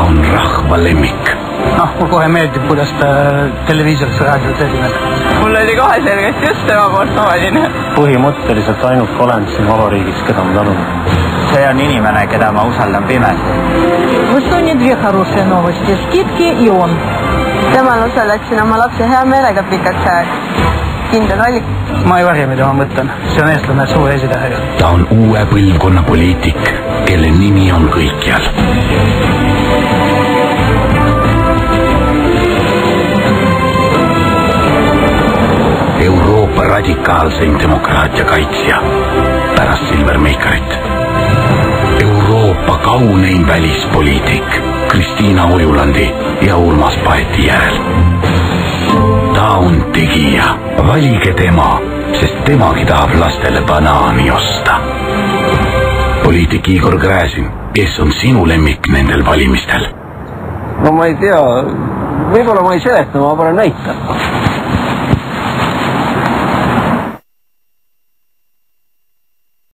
on rahva lemmik. Mulle kohe meeldib, kuidas ta televiisoris raadios esineb. Mul oli kohe selgelt just tema poolt valine. Põhimõtteliselt ainult olend siin vabariigis, keda ma talun. See on inimene, keda ma usaldan pimesi. В Эстонии две хорошие новости. Скидки и он. Temal osaleksin oma lapse hea meelega pikaks ajaks. Kindel valik. Ma ei varja, mida ma mõtlen. See on eestlane suure esitähega. Ta on uue põlvkonna poliitik, kelle nimi on kõikjal. Euroopa radikaalseim demokraatia kaitsja pärast Silvermeikarit. Euroopa kauneim välispoliitik Kristiina Ojulandi ja Urmas Paeti järel. Ta on tegija. Valige tema, sest temagi tahab lastele banaani osta. Poliitik Igor Gräzin, kes on sinu lemmik nendel valimistel? No ma ei tea, võib-olla ma ei seleta, ma pole näita.